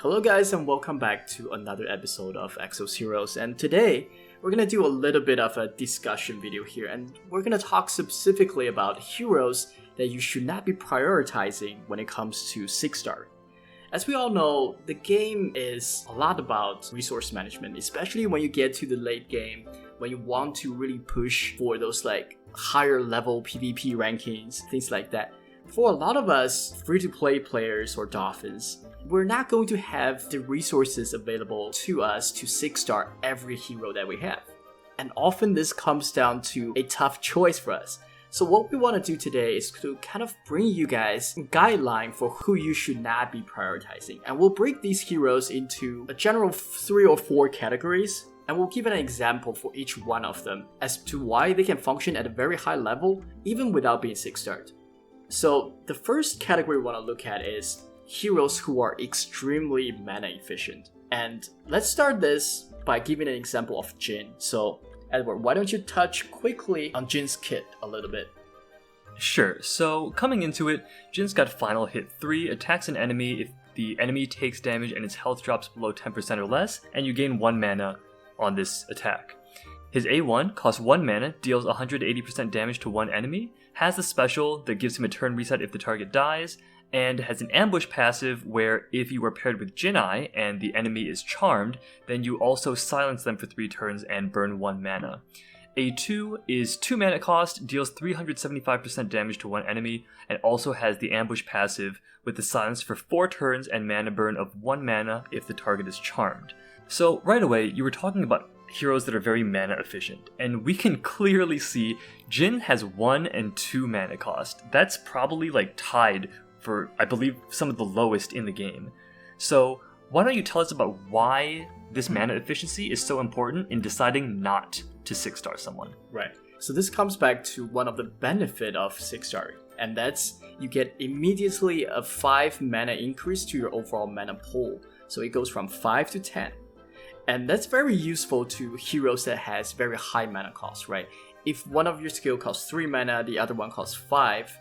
Hello guys and welcome back to another episode of Exos Heroes, and today we're going to do a little bit of a discussion video here, and we're going to talk specifically about heroes that you should not be prioritizing when it comes to 6-star. As we all know, the game is a lot about resource management, especially when you get to the late game, when you want to really push for those higher level PvP rankings, things like that. For a lot of us free-to-play players or dolphins, we're not going to have the resources available to us to 6-star every hero that we have. And often this comes down to a tough choice for us. So what we want to do today is to kind of bring you guys a guideline for who you should not be prioritizing. And we'll break these heroes into a general 3 or 4 categories. And we'll give an example for each one of them as to why they can function at a very high level even without being 6-starred. So the first category we want to look at is heroes who are extremely mana efficient. And let's start this by giving an example of Jhin. So Edward, why don't you touch quickly on Jhin's kit a little bit? Sure, so coming into it, Jhin's got final hit 3, attacks an enemy if the enemy takes damage and its health drops below 10% or less, and you gain 1 mana on this attack. His A1 costs 1 mana, deals 180% damage to one enemy, has a special that gives him a turn reset if the target dies, and has an ambush passive where if you are paired with Jinai and the enemy is charmed, then you also silence them for 3 turns and burn 1 mana. A2 is 2 mana cost, deals 375% damage to one enemy, and also has the ambush passive with the silence for 4 turns and mana burn of 1 mana if the target is charmed. So right away, you were talking about heroes that are very mana efficient, and we can clearly see Jhin has 1 and 2 mana cost. That's probably tied for, I believe, some of the lowest in the game. So why don't you tell us about why this mana efficiency is so important in deciding not to 6-star someone? Right. So this comes back to one of the benefit of 6-starring, and that's you get immediately a 5 mana increase to your overall mana pool. So it goes from 5 to 10. And that's very useful to heroes that has very high mana cost, right? If one of your skill costs 3 mana, the other one costs 5,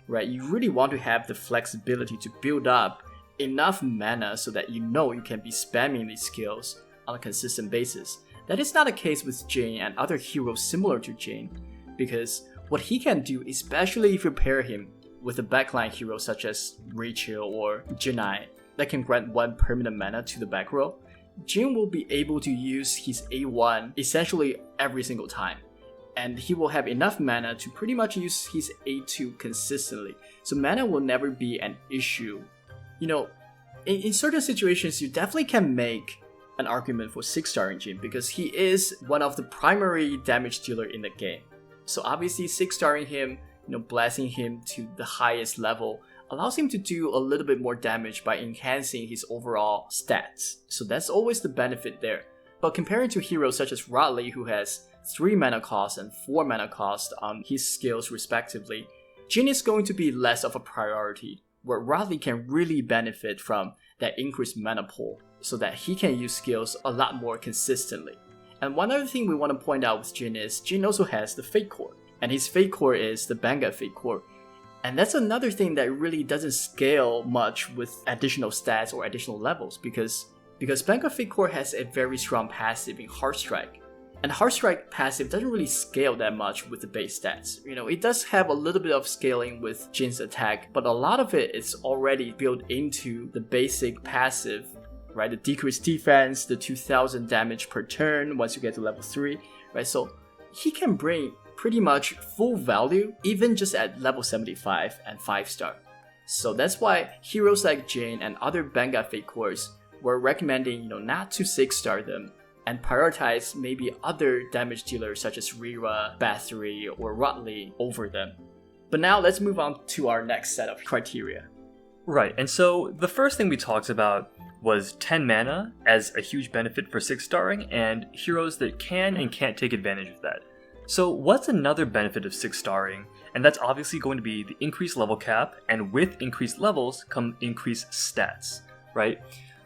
right? You really want to have the flexibility to build up enough mana so that you know you can be spamming these skills on a consistent basis. That is not the case with Jhin and other heroes similar to Jhin, because what he can do, especially if you pair him with a backline hero such as Rachel or Jinai that can grant 1 permanent mana to the back row, Jhin will be able to use his A1 essentially every single time. And he will have enough mana to pretty much use his A2 consistently. So mana will never be an issue. You know, in certain situations, you definitely can make an argument for 6-starring Jhin because he is one of the primary damage dealer in the game. So obviously 6-starring him, blasting him to the highest level allows him to do a little bit more damage by enhancing his overall stats. So that's always the benefit there. But comparing to heroes such as Rodley, who has 3 mana cost and 4 mana cost on his skills respectively, Jhin is going to be less of a priority, where Rodley can really benefit from that increased mana pool so that he can use skills a lot more consistently. And one other thing we want to point out with Jhin is Jhin also has the Fate Core, and his Fate Core is the Vanguard Fate Core. And that's another thing that really doesn't scale much with additional stats or additional levels because Vanguard Fate Core has a very strong passive in Heartstrike. And Heartstrike passive doesn't really scale that much with the base stats. It does have a little bit of scaling with Jhin's attack, but a lot of it is already built into the basic passive, right? The decreased defense, the 2000 damage per turn once you get to level 3, right? So he can bring pretty much full value even just at level 75 and 5-star. So that's why heroes like Jhin and other Vanguard Fate Cores were recommending, not to 6-star them and prioritize maybe other damage dealers such as Rira, Bathory, or Rodley over them. But now let's move on to our next set of criteria. Right, and so the first thing we talked about was 10 mana as a huge benefit for 6-starring and heroes that can and can't take advantage of that. So what's another benefit of 6-starring? And that's obviously going to be the increased level cap, and with increased levels come increased stats, right?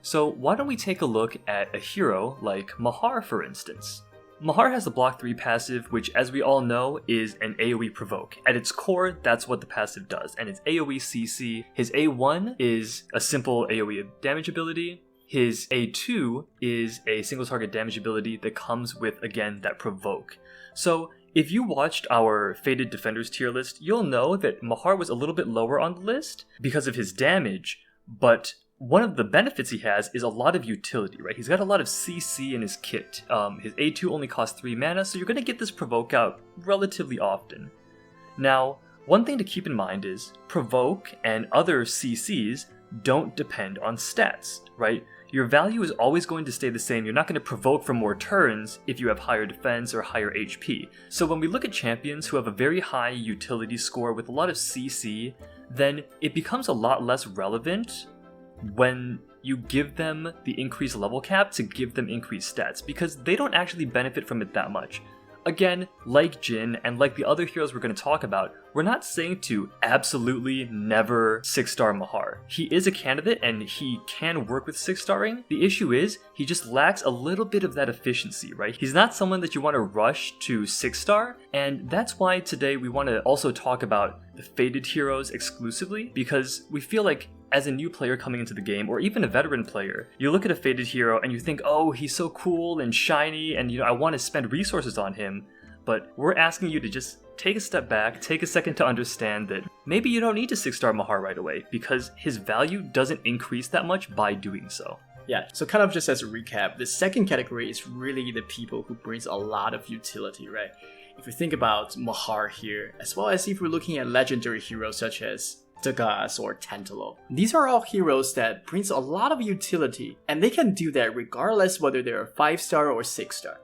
So why don't we take a look at a hero like Mahar, for instance. Mahar has the block 3 passive, which as we all know is an AoE provoke. At its core, that's what the passive does, and it's AoE CC. His A1 is a simple AoE damage ability. his A2 is a single target damage ability that comes with, again, that provoke. So if you watched our Fated Defenders tier list, you'll know that Mahar was a little bit lower on the list because of his damage, but one of the benefits he has is a lot of utility, right? He's got a lot of CC in his kit. His A2 only costs 3 mana, so you're going to get this provoke out relatively often. Now, one thing to keep in mind is provoke and other CCs don't depend on stats, right? Your value is always going to stay the same. You're not going to provoke for more turns if you have higher defense or higher HP. So when we look at champions who have a very high utility score with a lot of CC, then it becomes a lot less relevant when you give them the increased level cap to give them increased stats, because they don't actually benefit from it that much. Again, like Jhin and like the other heroes we're going to talk about, we're not saying to absolutely never 6-star Mahar. He is a candidate and he can work with 6-starring. The issue is, he just lacks a little bit of that efficiency, right? He's not someone that you want to rush to 6-star, and that's why today we want to also talk about the Fated heroes exclusively, because we feel like as a new player coming into the game, or even a veteran player, you look at a Fated hero and you think, oh, he's so cool and shiny, and I want to spend resources on him. But we're asking you to just take a step back, take a second to understand that maybe you don't need to 6-star Mahar right away, because his value doesn't increase that much by doing so. Yeah, so kind of just as a recap, the second category is really the people who brings a lot of utility, right? If we think about Mahar here, as well as if we're looking at legendary heroes such as Dagas or Tantalo. These are all heroes that brings a lot of utility, and they can do that regardless whether they're 5-star or 6-star.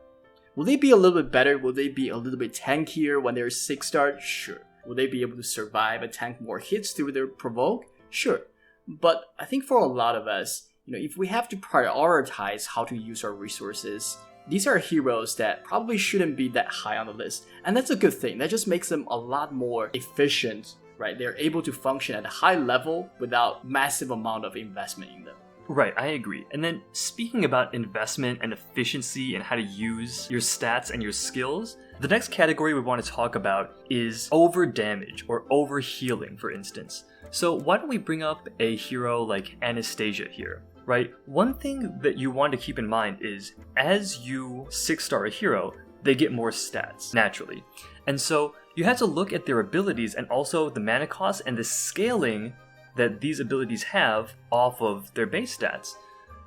Will they be a little bit better? Will they be a little bit tankier when they're 6-star? Sure. Will they be able to survive and tank more hits through their provoke? Sure. But I think for a lot of us, if we have to prioritize how to use our resources, these are heroes that probably shouldn't be that high on the list. And that's a good thing. That just makes them a lot more efficient, right? They're able to function at a high level without massive amount of investment in them. Right, I agree. And then speaking about investment and efficiency and how to use your stats and your skills, the next category we want to talk about is over damage or over healing, for instance. So why don't we bring up a hero like Anastasia here, right? One thing that you want to keep in mind is as you 6-star a hero, they get more stats, naturally. And so you have to look at their abilities and also the mana cost and the scaling that these abilities have off of their base stats.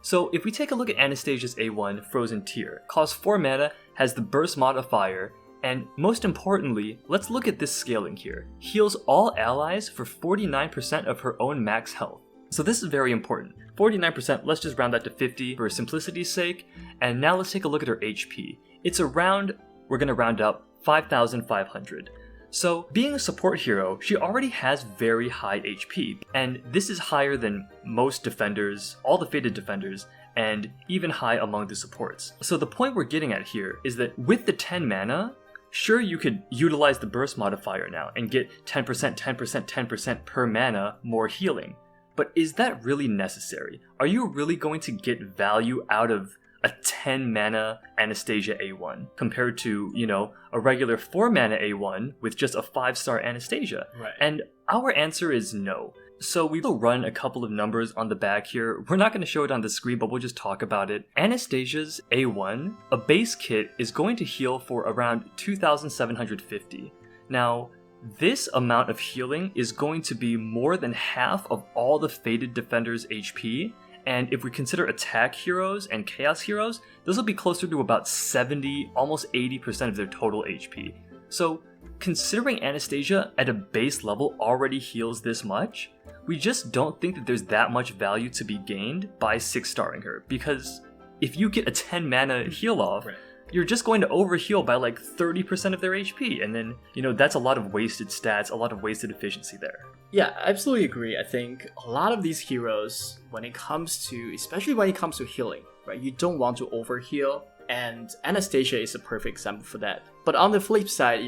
So if we take a look at Anastasia's A1 Frozen Tear, costs 4 mana, has the burst modifier, and most importantly, let's look at this scaling here. Heals all allies for 49% of her own max health. So this is very important. 49%, let's just round that to 50 for simplicity's sake, and now let's take a look at her HP. It's around, we're going to round up, 5,500. So, being a support hero, she already has very high HP, and this is higher than most defenders, all the Fated defenders, and even high among the supports. So the point we're getting at here is that with the 10 mana, sure you could utilize the burst modifier now and get 10%, 10%, 10% per mana more healing. But is that really necessary? Are you really going to get value out of a 10 mana Anastasia A1 compared to, a regular 4 mana A1 with just a 5-star Anastasia? Right. And our answer is no. So we will run a couple of numbers on the back here. We're not going to show it on the screen, but we'll just talk about it. Anastasia's A1, a base kit, is going to heal for around 2,750. Now, this amount of healing is going to be more than half of all the Fated Defenders' HP. And if we consider attack heroes and chaos heroes, this will be closer to about 70, almost 80% of their total HP. So, considering Anastasia at a base level already heals this much, we just don't think that there's that much value to be gained by 6-starring her. Because if you get a 10 mana heal off, right, you're just going to overheal by like 30% of their HP. And then, that's a lot of wasted stats, a lot of wasted efficiency there. Yeah, I absolutely agree. I think a lot of these heroes, especially when it comes to healing, right, you don't want to overheal, and Anastasia is a perfect example for that. But on the flip side,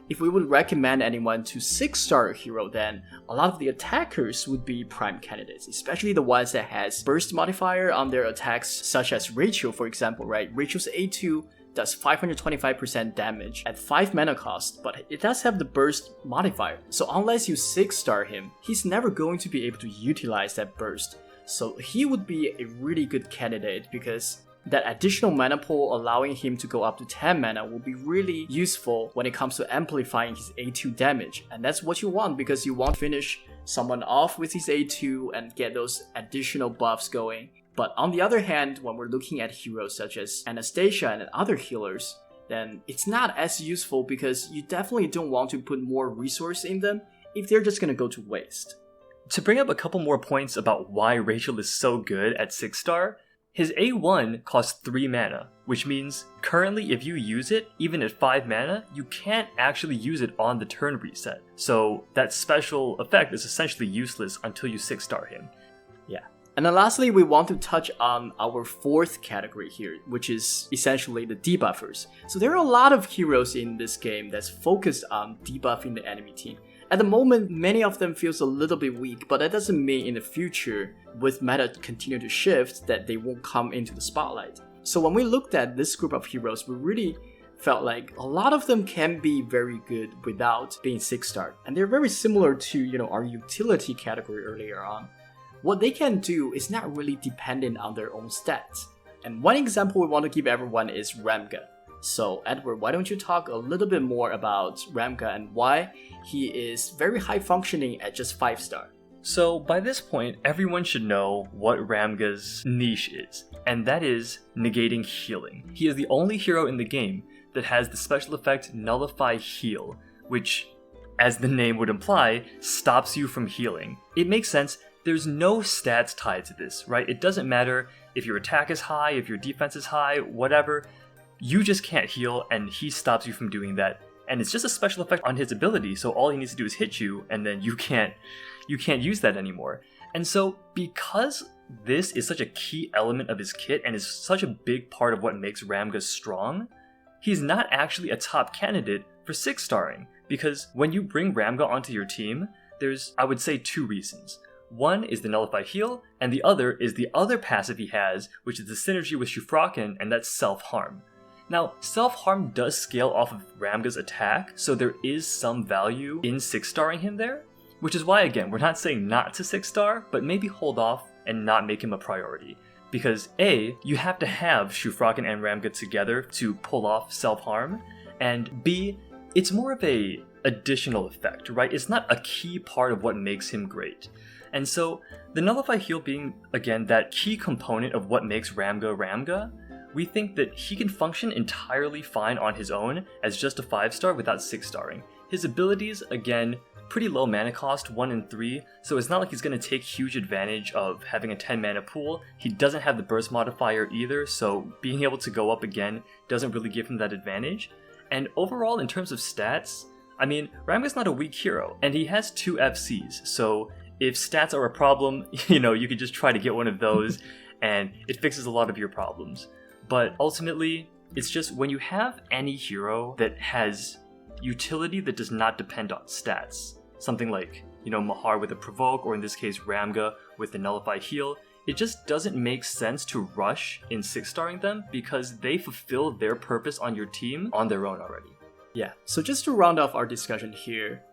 if we would recommend anyone to 6-star a hero, then a lot of the attackers would be prime candidates, especially the ones that has burst modifier on their attacks, such as Rachel, for example, right? Rachel's A2 does 525% damage at 5 mana cost, but it does have the burst modifier. So unless you 6-star him, he's never going to be able to utilize that burst. So he would be a really good candidate because that additional mana pool allowing him to go up to 10 mana will be really useful when it comes to amplifying his A2 damage. And that's what you want because you want to finish someone off with his A2 and get those additional buffs going. But on the other hand, when we're looking at heroes such as Anastasia and other healers, then it's not as useful because you definitely don't want to put more resource in them if they're just gonna go to waste. To bring up a couple more points about why Rachel is so good at 6-star, his A1 costs 3 mana, which means currently if you use it, even at 5 mana, you can't actually use it on the turn reset. So that special effect is essentially useless until you 6-star him. Yeah. And then lastly, we want to touch on our fourth category here, which is essentially the debuffers. So there are a lot of heroes in this game that's focused on debuffing the enemy team. At the moment, many of them feels a little bit weak, but that doesn't mean in the future, with meta continue to shift, that they won't come into the spotlight. So when we looked at this group of heroes, we really felt like a lot of them can be very good without being 6-star. And they're very similar to, our utility category earlier on. What they can do is not really dependent on their own stats. And one example we want to give everyone is Ramga. So Edward, why don't you talk a little bit more about Ramga and why he is very high functioning at just 5-star? So by this point, everyone should know what Ramga's niche is, and that is negating healing. He is the only hero in the game that has the special effect Nullify Heal, which, as the name would imply, stops you from healing. It makes sense. There's no stats tied to this, right? It doesn't matter if your attack is high, if your defense is high, whatever. You just can't heal, and he stops you from doing that. And it's just a special effect on his ability, so all he needs to do is hit you, and then you can't use that anymore. And so, because this is such a key element of his kit and is such a big part of what makes Ramga strong, he's not actually a top candidate for 6-starring. Because when you bring Ramga onto your team, there's, I would say, 2 reasons. One is the Nullify Heal, and the other is the other passive he has, which is the synergy with Shufraken, and that's Self-Harm. Now, Self-Harm does scale off of Ramga's attack, so there is some value in 6-starring him there, which is why, again, we're not saying not to 6-star, but maybe hold off and not make him a priority. Because A, you have to have Shufraken and Ramga together to pull off Self-Harm, and B, it's more of a additional effect, right? It's not a key part of what makes him great. And so, the Nullify Heal being, again, that key component of what makes Ramga Ramga, we think that he can function entirely fine on his own as just a 5-star without 6-starring. His abilities, again, pretty low mana cost, 1 and 3, so it's not like he's going to take huge advantage of having a 10 mana pool. He doesn't have the burst modifier either, so being able to go up again doesn't really give him that advantage. And overall, in terms of stats, I mean, Ramga's not a weak hero, and he has 2 FCs, so if stats are a problem, you could just try to get one of those, and it fixes a lot of your problems. But ultimately, it's just when you have any hero that has utility that does not depend on stats, something like, Mahar with a Provoke, or in this case, Ramga with the Nullify Heal, it just doesn't make sense to rush in 6-starring them because they fulfill their purpose on your team on their own already. Yeah, so just to round off our discussion here,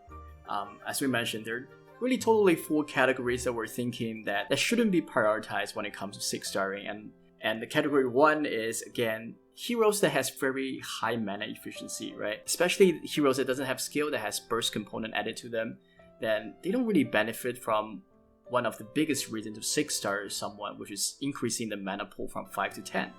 as we mentioned, there are really totally 4 categories that we're thinking that shouldn't be prioritized when it comes to 6-starring. And the category 1 is, again, heroes that has very high mana efficiency, right? Especially heroes that doesn't have skill, that has burst component added to them, then they don't really benefit from one of the biggest reasons to 6-star someone, which is increasing the mana pool from 5 to 10.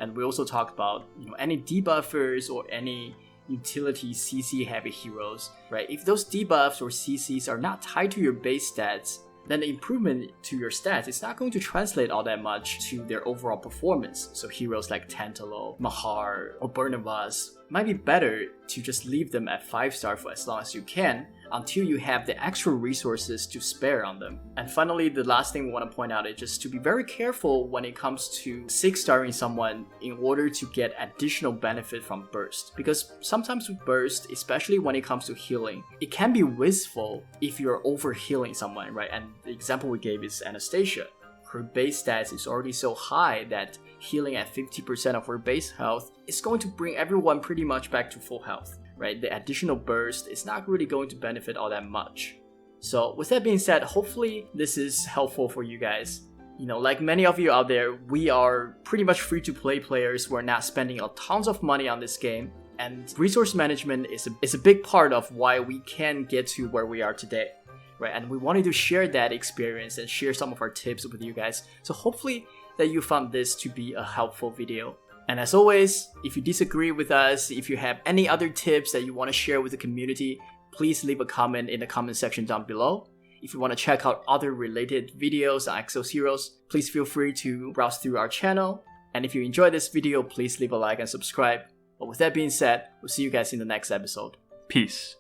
And we also talked about any debuffers or any utility CC heavy heroes, right? If those debuffs or CCs are not tied to your base stats, then the improvement to your stats is not going to translate all that much to their overall performance. So heroes like Tantalo, Mahar, or Burnavas might be better to just leave them at 5-star for as long as you can until you have the extra resources to spare on them. And finally, the last thing we want to point out is just to be very careful when it comes to 6-starring someone in order to get additional benefit from burst. Because sometimes with burst, especially when it comes to healing, it can be wasteful if you're overhealing someone, right? And the example we gave is Anastasia. Her base stats is already so high that healing at 50% of her base health is going to bring everyone pretty much back to full health, right? The additional burst is not really going to benefit all that much. So with that being said, hopefully this is helpful for you guys. Like many of you out there, we are pretty much free-to-play players. We're not spending tons of money on this game. And resource management is a big part of why we can get to where we are today, right? And we wanted to share that experience and share some of our tips with you guys. So hopefully that you found this to be a helpful video. And as always, if you disagree with us, if you have any other tips that you want to share with the community, please leave a comment in the comment section down below. If you want to check out other related videos on Exos Heroes, please feel free to browse through our channel. And if you enjoyed this video, please leave a like and subscribe. But with that being said, we'll see you guys in the next episode. Peace.